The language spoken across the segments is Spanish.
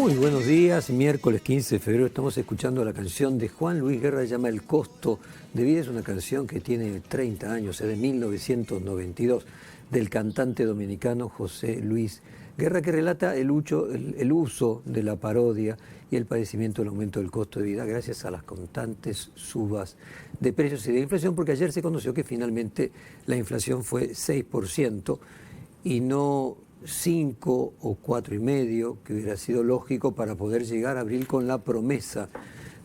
Muy buenos días, miércoles 15 de febrero estamos escuchando la canción de Juan Luis Guerra, se llama El costo de vida. Es una canción que tiene 30 años, es de 1992, del cantante dominicano José Luis Guerra, que relata el uso de la parodia y el padecimiento del aumento del costo de vida gracias a las constantes subas de precios y de inflación, porque ayer se conoció que finalmente la inflación fue 6% y no 5 o 4,5, que hubiera sido lógico para poder llegar a abril con la promesa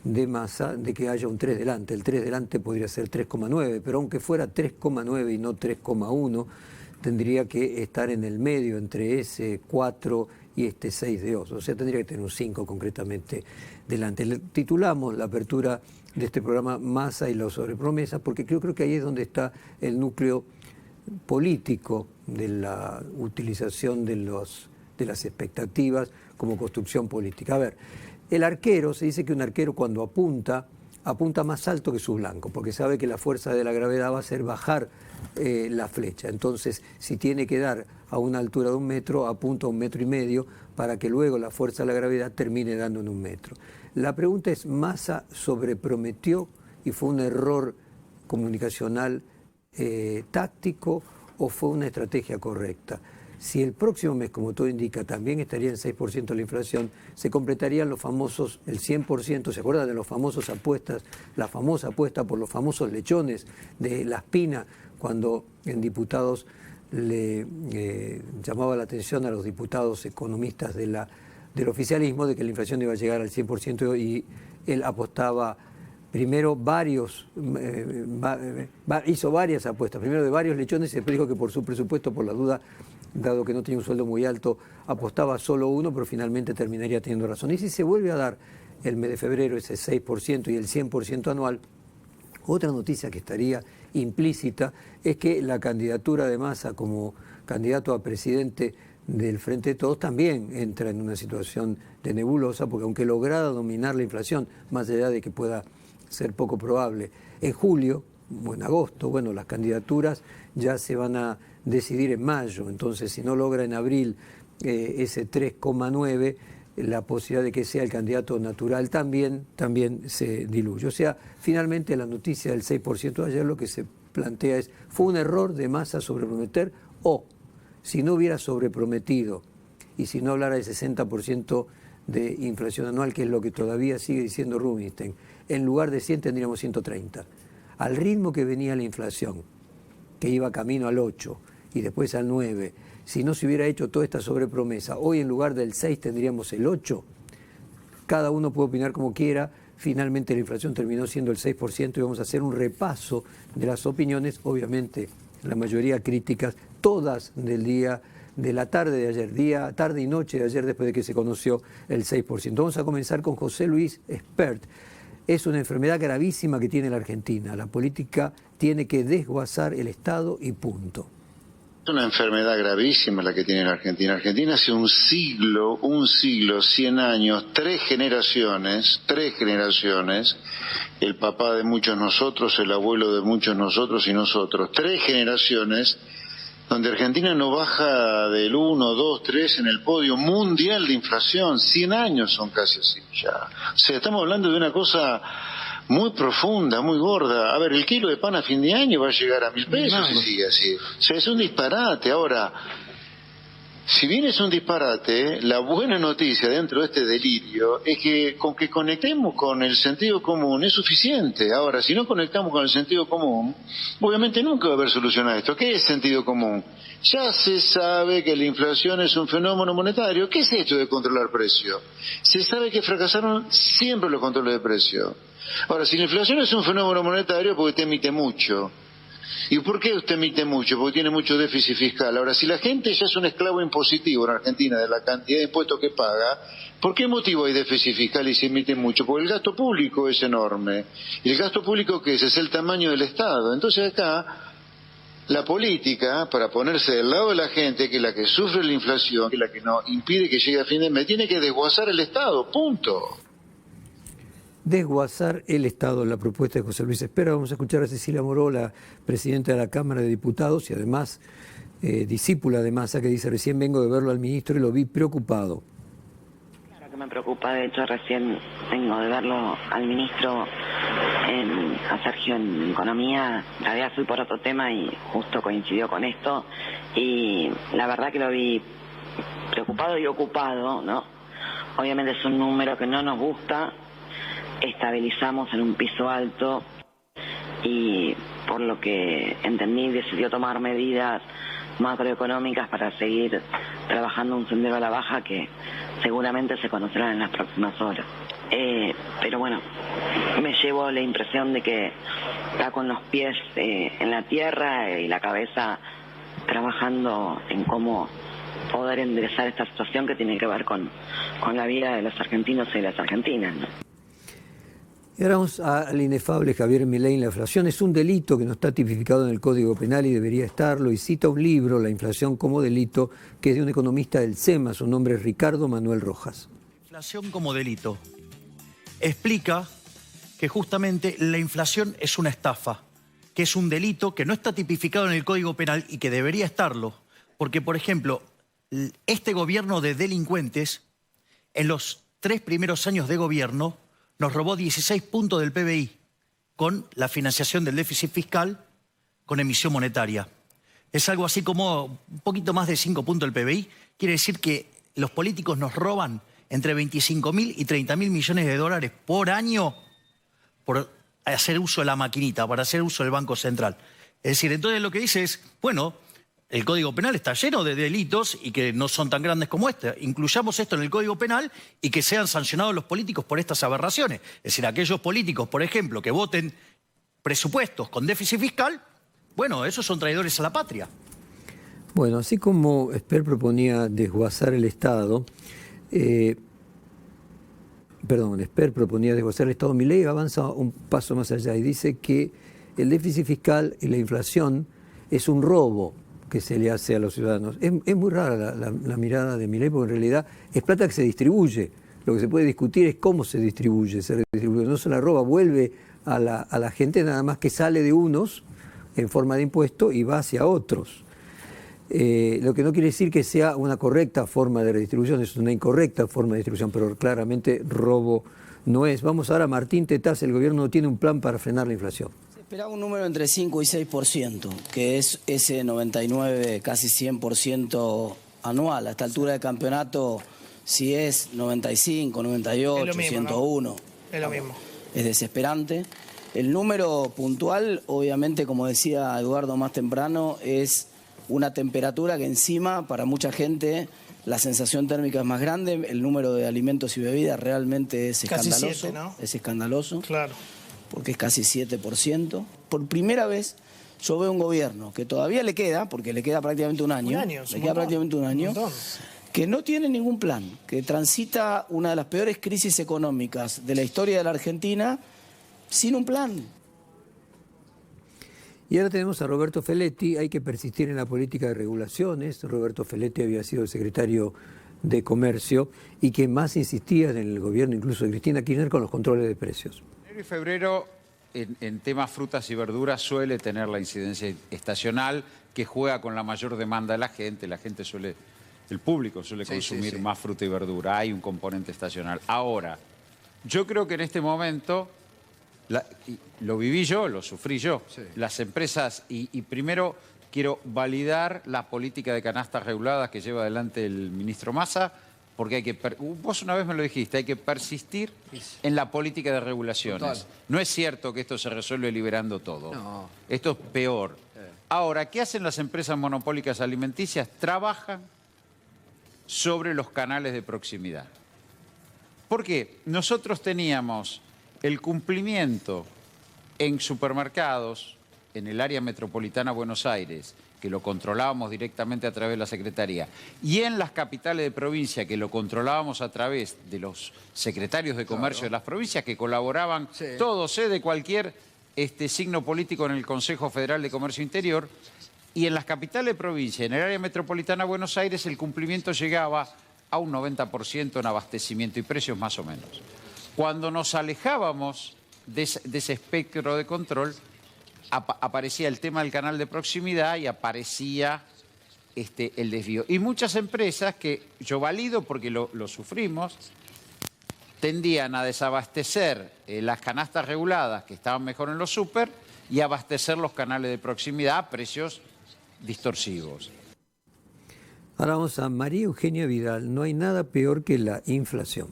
de Massa de que haya un 3 delante. El 3 delante podría ser 3,9, pero aunque fuera 3,9 y no 3,1, tendría que estar en el medio entre ese 4 y este 6 de oso. O sea, tendría que tener un 5 concretamente delante. Le titulamos la apertura de este programa Massa y la sobrepromesa, porque creo que ahí es donde está el núcleo político de la utilización de las expectativas como construcción política. A ver, el arquero, se dice que un arquero cuando apunta más alto que su blanco, porque sabe que la fuerza de la gravedad va a hacer bajar la flecha. Entonces, si tiene que dar a una altura de 1 metro, apunta a 1,5 metros para que luego la fuerza de la gravedad termine dando en 1 metro. La pregunta es, ¿Massa sobreprometió y fue un error comunicacional táctico o fue una estrategia correcta? Si el próximo mes, como todo indica, también estaría en 6% la inflación, se completarían los famosos, el 100%, ¿se acuerdan de los famosos apuestas? La famosa apuesta por los famosos lechones de La Espina, cuando en diputados le llamaba la atención a los diputados economistas del oficialismo de que la inflación iba a llegar al 100% y él apostaba. Primero hizo varias apuestas, primero de varios lechones y después dijo que por su presupuesto, por la duda, dado que no tenía un sueldo muy alto, apostaba solo uno, pero finalmente terminaría teniendo razón. Y si se vuelve a dar el mes de febrero ese 6% y el 100% anual, otra noticia que estaría implícita es que la candidatura de Massa como candidato a presidente del Frente de Todos también entra en una situación de nebulosa, porque aunque lograra dominar la inflación, más allá de que pueda ser poco probable en julio o en agosto, bueno, las candidaturas ya se van a decidir en mayo, entonces si no logra en abril ese 3,9, la posibilidad de que sea el candidato natural también se diluye. O sea, finalmente la noticia del 6% de ayer lo que se plantea es, ¿fue un error de Massa sobreprometer? O, si no hubiera sobreprometido y si no hablara de 60% de inflación anual, que es lo que todavía sigue diciendo Rubinstein, en lugar de 100 tendríamos 130. Al ritmo que venía la inflación, que iba camino al 8 y después al 9, si no se hubiera hecho toda esta sobrepromesa, hoy en lugar del 6 tendríamos el 8. Cada uno puede opinar como quiera, finalmente la inflación terminó siendo el 6% y vamos a hacer un repaso de las opiniones, obviamente la mayoría críticas, todas del día de la tarde de ayer, tarde y noche de ayer después de que se conoció el 6%. Vamos a comenzar con José Luis Espert. Es una enfermedad gravísima que tiene la Argentina. La política tiene que desguazar el Estado y punto. Es una enfermedad gravísima la que tiene la Argentina. Argentina hace un siglo, 100 años, 3 generaciones, el papá de muchos nosotros, el abuelo de muchos nosotros y nosotros, 3 generaciones donde Argentina no baja del 1, 2, 3 en el podio mundial de inflación. 100 años son casi así ya. O sea, estamos hablando de una cosa muy profunda, muy gorda. A ver, el kilo de pan a fin de año va a llegar a 1.000 pesos si sigue así. O sea, es un disparate. Ahora, si bien es un disparate, la buena noticia dentro de este delirio es que con que conectemos con el sentido común es suficiente. Ahora, si no conectamos con el sentido común, obviamente nunca va a haber solución a esto. ¿Qué es sentido común? Ya se sabe que la inflación es un fenómeno monetario. ¿Qué es esto de controlar precios? Se sabe que fracasaron siempre los controles de precios. Ahora, si la inflación es un fenómeno monetario, porque te emite mucho. ¿Y por qué usted emite mucho? Porque tiene mucho déficit fiscal. Ahora, si la gente ya es un esclavo impositivo en Argentina de la cantidad de impuestos que paga, ¿por qué motivo hay déficit fiscal y se emite mucho? Porque el gasto público es enorme. ¿Y el gasto público qué es? Es el tamaño del Estado. Entonces acá, la política, para ponerse del lado de la gente, que es la que sufre la inflación, que es la que no impide que llegue a fin de mes, tiene que desguazar el Estado, punto. Desguazar el Estado, la propuesta de José Luis Espert. Vamos a escuchar a Cecilia Moró, la presidenta de la Cámara de Diputados y además discípula de Massa, que dice: recién vengo de verlo al ministro y lo vi preocupado. Claro que me preocupa. De hecho, recién vengo de verlo al ministro, a Sergio, en Economía. En realidad fui por otro tema y justo coincidió con esto. Y la verdad que lo vi preocupado y ocupado, ¿no? Obviamente es un número que no nos gusta. Estabilizamos en un piso alto y, por lo que entendí, decidió tomar medidas macroeconómicas para seguir trabajando un sendero a la baja que seguramente se conocerán en las próximas horas. Pero bueno, me llevo la impresión de que está con los pies en la tierra y la cabeza trabajando en cómo poder enderezar esta situación que tiene que ver con la vida de los argentinos y de las argentinas, ¿no? Y ahora vamos al inefable Javier Milei. La inflación es un delito que no está tipificado en el Código Penal y debería estarlo, y cita un libro, La inflación como delito, que es de un economista del SEMA, su nombre es Ricardo Manuel Rojas. Inflación como delito. Explica que justamente la inflación es una estafa, que es un delito que no está tipificado en el Código Penal y que debería estarlo. Porque, por ejemplo, este gobierno de delincuentes, en los 3 primeros años de gobierno, nos robó 16 puntos del PBI con la financiación del déficit fiscal con emisión monetaria. Es algo así como un poquito más de 5 puntos del PBI. Quiere decir que los políticos nos roban entre 25.000 y 30.000 millones de dólares por año por hacer uso de la maquinita, para hacer uso del Banco Central. Es decir, entonces lo que dice es, bueno, el Código Penal está lleno de delitos y que no son tan grandes como este. Incluyamos esto en el Código Penal y que sean sancionados los políticos por estas aberraciones. Es decir, aquellos políticos, por ejemplo, que voten presupuestos con déficit fiscal, bueno, esos son traidores a la patria. Bueno, así como Esper proponía desguazar el Estado, Esper proponía desguazar el Estado, Milei avanza un paso más allá y dice que el déficit fiscal y la inflación es un robo que se le hace a los ciudadanos. Es muy rara la mirada de Milei, porque en realidad es plata que se distribuye. Lo que se puede discutir es cómo se distribuye. No se la roba, vuelve a la gente, nada más que sale de unos en forma de impuesto y va hacia otros. Lo que no quiere decir que sea una correcta forma de redistribución, es una incorrecta forma de distribución, pero claramente robo no es. Vamos ahora a Martín Tetaz. El gobierno no tiene un plan para frenar la inflación. Esperaba un número entre 5 y 6%, que es ese 99, casi 100% anual. A esta altura del campeonato, si es 95, 98, es mismo, 101. ¿No? Es lo mismo. Es desesperante. El número puntual, obviamente, como decía Eduardo más temprano, es una temperatura que encima, para mucha gente, la sensación térmica es más grande. El número de alimentos y bebidas realmente es escandaloso. Casi 7, ¿no? Es escandaloso. Claro. Porque es casi 7%. Por primera vez yo veo un gobierno que todavía le queda, porque le queda prácticamente un año, que no tiene ningún plan, que transita una de las peores crisis económicas de la historia de la Argentina sin un plan. Y ahora tenemos a Roberto Feletti. Hay que persistir en la política de regulaciones. Roberto Feletti había sido el secretario de Comercio y que más insistía en el gobierno, incluso de Cristina Kirchner, con los controles de precios. Enero y febrero, en temas frutas y verduras, suele tener la incidencia estacional que juega con la mayor demanda de la gente. El público suele consumir más fruta y verdura. Hay un componente estacional. Ahora, yo creo que en este momento, lo viví yo, lo sufrí yo, las empresas, y primero quiero validar la política de canastas reguladas que lleva adelante el ministro Massa, porque vos una vez me lo dijiste, hay que persistir en la política de regulaciones. Total. No es cierto que esto se resuelve liberando todo. No. Esto es peor. Ahora, ¿qué hacen las empresas monopólicas alimenticias? Trabajan sobre los canales de proximidad. Porque nosotros teníamos el cumplimiento en supermercados, en el área metropolitana de Buenos Aires, que lo controlábamos directamente a través de la Secretaría, y en las capitales de provincia, que lo controlábamos a través de los secretarios de comercio de las provincias, que colaboraban todos, de cualquier signo político en el Consejo Federal de Comercio Interior, y en las capitales de provincia, en el área metropolitana de Buenos Aires, el cumplimiento llegaba a un 90% en abastecimiento y precios más o menos. Cuando nos alejábamos de ese espectro de control, aparecía el tema del canal de proximidad y aparecía el desvío. Y muchas empresas que yo valido porque lo sufrimos, tendían a desabastecer las canastas reguladas que estaban mejor en los súper y abastecer los canales de proximidad a precios distorsivos. Ahora vamos a María Eugenia Vidal. No hay nada peor que la inflación.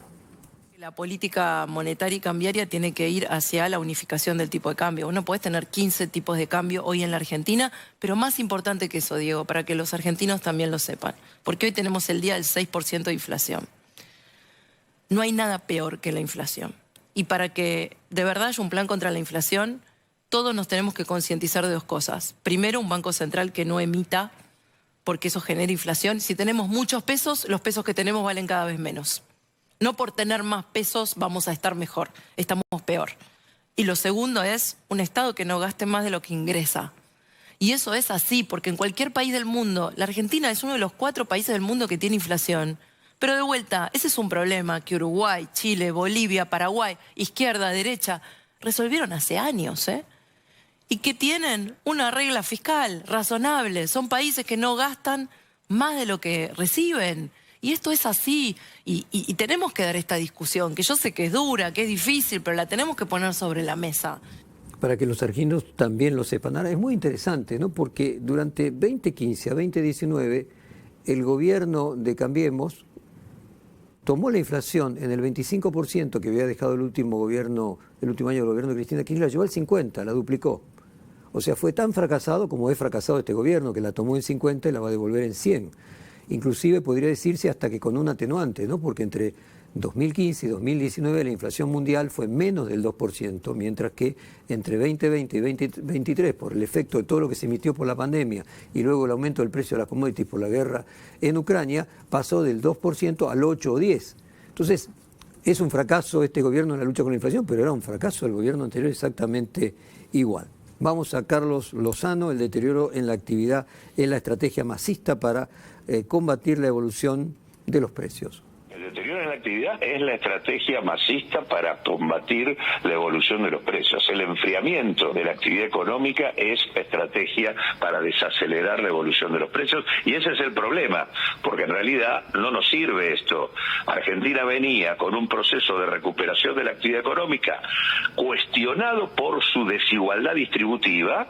La política monetaria y cambiaria tiene que ir hacia la unificación del tipo de cambio. Uno puede tener 15 tipos de cambio hoy en la Argentina, pero más importante que eso, Diego, para que los argentinos también lo sepan, porque hoy tenemos el día del 6% de inflación. No hay nada peor que la inflación. Y para que de verdad haya un plan contra la inflación, todos nos tenemos que concientizar de dos cosas. Primero, un banco central que no emita, porque eso genera inflación. Si tenemos muchos pesos, los pesos que tenemos valen cada vez menos. No por tener más pesos vamos a estar mejor, estamos peor. Y lo segundo es un Estado que no gaste más de lo que ingresa. Y eso es así, porque en cualquier país del mundo, la Argentina es uno de los 4 países del mundo que tiene inflación. Pero de vuelta, ese es un problema que Uruguay, Chile, Bolivia, Paraguay, izquierda, derecha, resolvieron hace años, y que tienen una regla fiscal razonable. Son países que no gastan más de lo que reciben. Y esto es así. Y tenemos que dar esta discusión, que yo sé que es dura, que es difícil, pero la tenemos que poner sobre la mesa. Para que los argentinos también lo sepan. Ahora, es muy interesante, ¿no? Porque durante 2015 a 2019, el gobierno de Cambiemos tomó la inflación en el 25% que había dejado el último año del gobierno de Cristina Kirchner, la llevó al 50%, la duplicó. O sea, fue tan fracasado como es fracasado este gobierno, que la tomó en 50 y la va a devolver en 100. Inclusive podría decirse hasta que con un atenuante, ¿no? Porque entre 2015 y 2019 la inflación mundial fue menos del 2%, mientras que entre 2020 y 2023, por el efecto de todo lo que se emitió por la pandemia y luego el aumento del precio de las commodities por la guerra en Ucrania, pasó del 2% al 8 o 10. Entonces, es un fracaso este gobierno en la lucha con la inflación, pero era un fracaso el gobierno anterior exactamente igual. Vamos a Carlos Lozano, el deterioro en la actividad es la estrategia masista para combatir la evolución de los precios. El deterioro en la actividad es la estrategia masista para combatir la evolución de los precios. El enfriamiento de la actividad económica es la estrategia para desacelerar la evolución de los precios, y ese es el problema, porque en realidad no nos sirve esto. Argentina venía con un proceso de recuperación de la actividad económica cuestionado por su desigualdad distributiva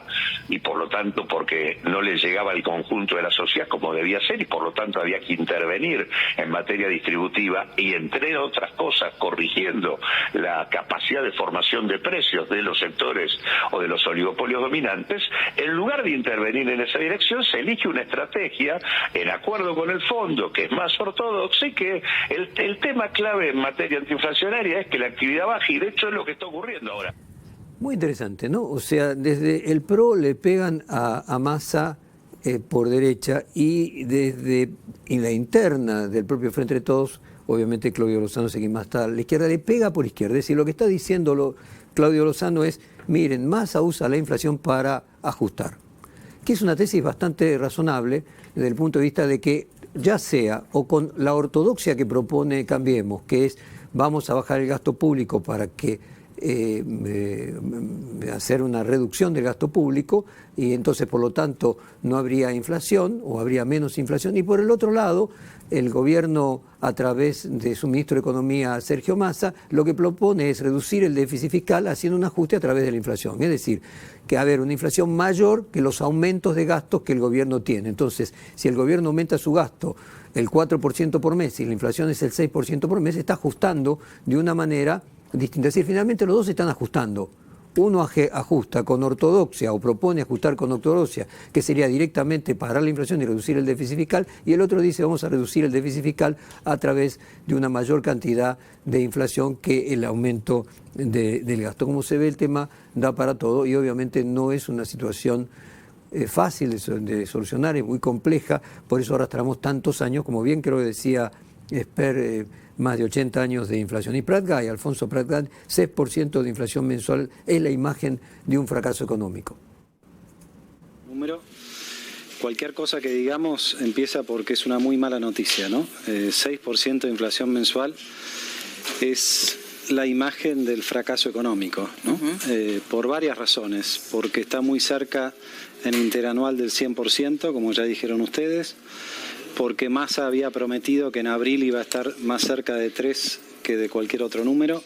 y por lo tanto porque no le llegaba al conjunto de la sociedad como debía ser, y por lo tanto había que intervenir en materia distributiva y, entre otras cosas, corrigiendo la capacidad de formación de precios de los sectores o de los oligopolios dominantes. En lugar de intervenir en esa dirección, se elige una estrategia en acuerdo con el fondo, que es más ortodoxa, y que el tema clave en materia antiinflacionaria es que la actividad baje, y de hecho es lo que está ocurriendo ahora. Muy interesante, ¿no? O sea, desde el PRO le pegan a Massa por derecha, y desde la interna del propio Frente de Todos, obviamente Claudio Lozano es quien más está a la izquierda, le pega por izquierda. Es decir, lo que está diciendo Claudio Lozano es, miren, Massa usa la inflación para ajustar, que es una tesis bastante razonable desde el punto de vista de que ya sea o con la ortodoxia que propone Cambiemos, que es vamos a bajar el gasto público para que hacer una reducción del gasto público, y entonces por lo tanto no habría inflación o habría menos inflación, y por el otro lado el gobierno a través de su ministro de Economía Sergio Massa lo que propone es reducir el déficit fiscal haciendo un ajuste a través de la inflación, es decir, que haber una inflación mayor que los aumentos de gastos que el gobierno tiene. Entonces, si el gobierno aumenta su gasto el 4% por mes y la inflación es el 6% por mes, está ajustando de una manera distinta. Es decir, finalmente los dos se están ajustando. Uno ajusta con ortodoxia o propone ajustar con ortodoxia, que sería directamente parar la inflación y reducir el déficit fiscal, y el otro dice vamos a reducir el déficit fiscal a través de una mayor cantidad de inflación que el aumento del gasto. Como se ve, el tema da para todo, y obviamente no es una situación fácil de solucionar, es muy compleja, por eso arrastramos tantos años, como bien creo que decía Esper, más de 80 años de inflación. Y Prat-Gay, Alfonso Prat-Gay, 6% de inflación mensual es la imagen de un fracaso económico. Número. Cualquier cosa que digamos empieza porque es una muy mala noticia, ¿no? 6% de inflación mensual es la imagen del fracaso económico, ¿no? Por varias razones. Porque está muy cerca en interanual del 100%, como ya dijeron ustedes, porque Massa había prometido que en abril iba a estar más cerca de 3 que de cualquier otro número,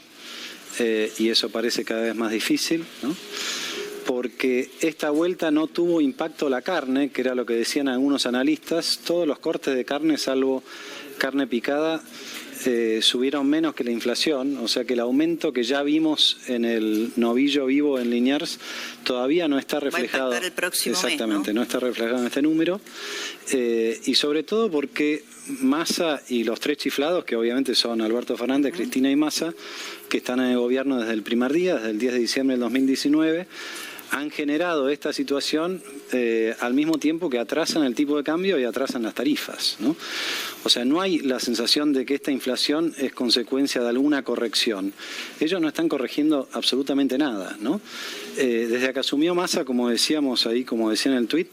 y eso parece cada vez más difícil, ¿no? Porque esta vuelta no tuvo impacto la carne, que era lo que decían algunos analistas. Todos los cortes de carne, salvo carne picada, subieron menos que la inflación, o sea que el aumento que ya vimos en el novillo vivo en Liniers todavía no está reflejado. Va a impactar el próximo exactamente, mes, ¿no? No está reflejado en este número, y sobre todo porque Massa y los tres chiflados, que obviamente son Alberto Fernández, Cristina y Massa, que están en el gobierno desde el primer día, desde el 10 de diciembre del 2019, han generado esta situación al mismo tiempo que atrasan el tipo de cambio y atrasan las tarifas, ¿no? O sea, no hay la sensación de que esta inflación es consecuencia de alguna corrección. Ellos no están corrigiendo absolutamente nada, ¿no? Desde que asumió Massa, como decíamos ahí, como decía en el tuit,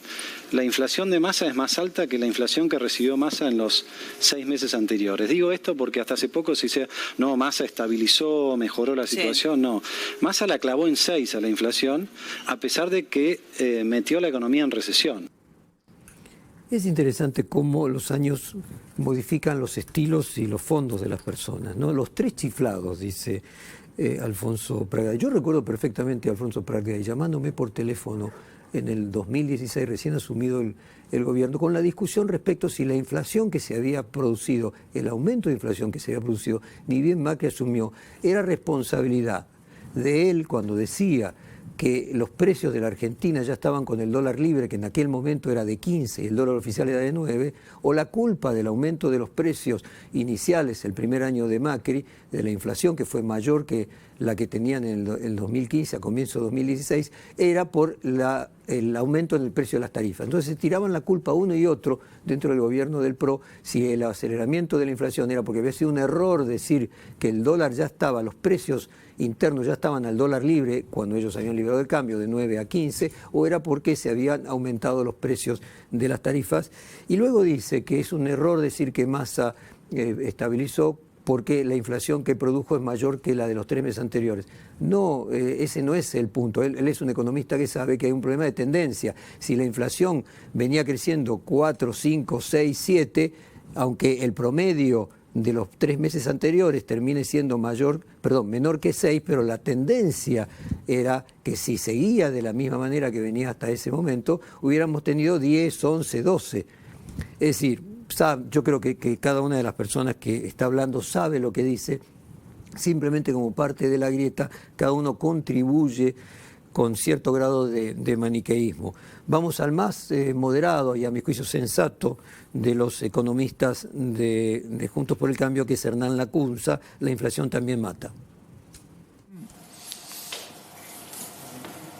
la inflación de Massa es más alta que la inflación que recibió Massa en los 6 meses anteriores. Digo esto porque hasta hace poco se dice, no, Massa estabilizó, mejoró la situación. Sí. No, Massa la clavó en 6 a la inflación, a pesar de que metió la economía en recesión. Es interesante cómo los años modifican los estilos y los fondos de las personas, ¿no? Los tres chiflados, dice Alfonso Pratgay. Yo recuerdo perfectamente a Alfonso Pratgay llamándome por teléfono en el 2016, recién asumido el gobierno, con la discusión respecto si la inflación que se había producido, el aumento de inflación que se había producido, ni bien Macri asumió, era responsabilidad de él cuando decía que los precios de la Argentina ya estaban con el dólar libre, que en aquel momento era de 15 y el dólar oficial era de 9, o la culpa del aumento de los precios iniciales el primer año de Macri, de la inflación que fue mayor que la que tenían en el 2015 a comienzo de 2016, era por el aumento en el precio de las tarifas. Entonces se tiraban la culpa uno y otro dentro del gobierno del PRO, si el aceleramiento de la inflación era porque había sido un error decir que el dólar ya estaba, los precios internos ya estaban al dólar libre cuando ellos habían liberado el cambio de 9 a 15, o era porque se habían aumentado los precios de las tarifas. Y luego dice que es un error decir que Massa estabilizó porque la inflación que produjo es mayor que la de los 3 meses anteriores. No, ese no es el punto. Él es un economista que sabe que hay un problema de tendencia. Si la inflación venía creciendo 4, 5, 6, 7, aunque el promedio de los 3 meses anteriores termine siendo menor que 6, pero la tendencia era que si seguía de la misma manera que venía hasta ese momento, hubiéramos tenido 10, 11, 12. Es decir, yo creo que cada una de las personas que está hablando sabe lo que dice, simplemente como parte de la grieta, cada uno contribuye con cierto grado de maniqueísmo. Vamos al más moderado y a mi juicio sensato de los economistas de Juntos por el Cambio, que es Hernán Lacunza. La inflación también mata.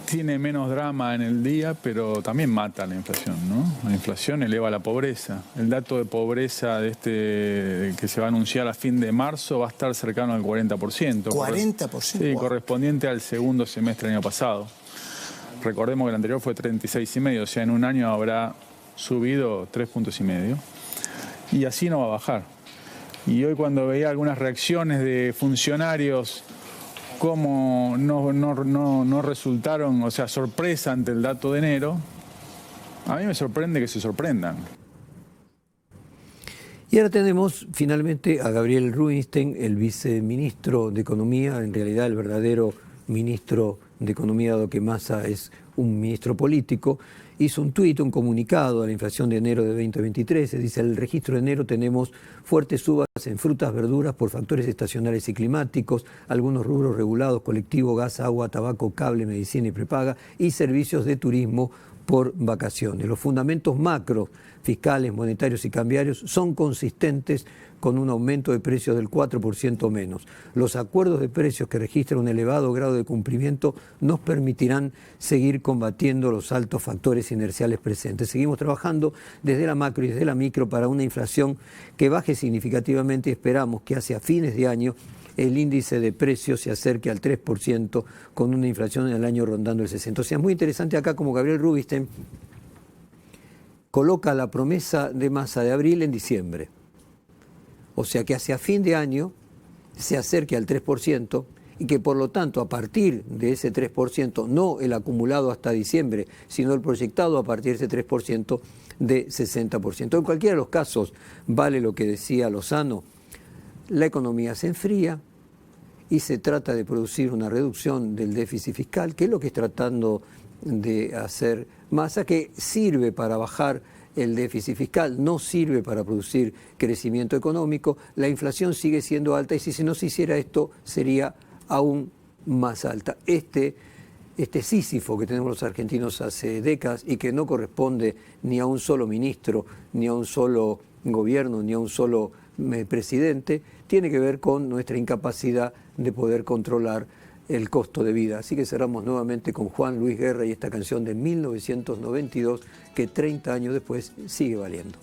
Tiene menos drama en el día, pero también mata la inflación, ¿no? La inflación eleva la pobreza. El dato de pobreza que se va a anunciar a fin de marzo va a estar cercano al 40%. ¿40%? Sí, wow. Correspondiente al segundo semestre del año pasado. Recordemos que el anterior fue 36,5, o sea, en un año habrá subido 3,5 puntos. Y así no va a bajar. Y hoy cuando veía algunas reacciones de funcionarios cómo no resultaron, o sea, sorpresa ante el dato de enero, a mí me sorprende que se sorprendan. Y ahora tenemos finalmente a Gabriel Rubinstein, el viceministro de Economía, en realidad el verdadero ministro de Economía, dado que Massa es un ministro político. Hizo un tuit, un comunicado a la inflación de enero de 2023. Se dice: el registro de enero tenemos fuertes subas en frutas, verduras por factores estacionales y climáticos, algunos rubros regulados, colectivo, gas, agua, tabaco, cable, medicina y prepaga, y servicios de turismo por vacaciones. Los fundamentos macro, fiscales, monetarios y cambiarios son consistentes con un aumento de precios del 4% menos. Los acuerdos de precios que registran un elevado grado de cumplimiento nos permitirán seguir combatiendo los altos factores inerciales presentes. Seguimos trabajando desde la macro y desde la micro para una inflación que baje significativamente, y esperamos que hacia fines de año el índice de precios se acerque al 3%, con una inflación en el año rondando el 60%. O sea, es muy interesante acá como Gabriel Rubinstein coloca la promesa de Massa de abril en diciembre. O sea, que hacia fin de año se acerque al 3%, y que por lo tanto a partir de ese 3%, no el acumulado hasta diciembre, sino el proyectado a partir de ese 3%, de 60%. En cualquiera de los casos, vale lo que decía Lozano, la economía se enfría y se trata de producir una reducción del déficit fiscal, que es lo que está tratando de hacer Massa, que sirve para bajar el déficit fiscal, no sirve para producir crecimiento económico, la inflación sigue siendo alta y si no se hiciera esto sería aún más alta. Este Sísifo que tenemos los argentinos hace décadas y que no corresponde ni a un solo ministro, ni a un solo gobierno, ni a un solo presidente, tiene que ver con nuestra incapacidad de poder controlar el costo de vida. Así que cerramos nuevamente con Juan Luis Guerra y esta canción de 1992 que 30 años después sigue valiendo.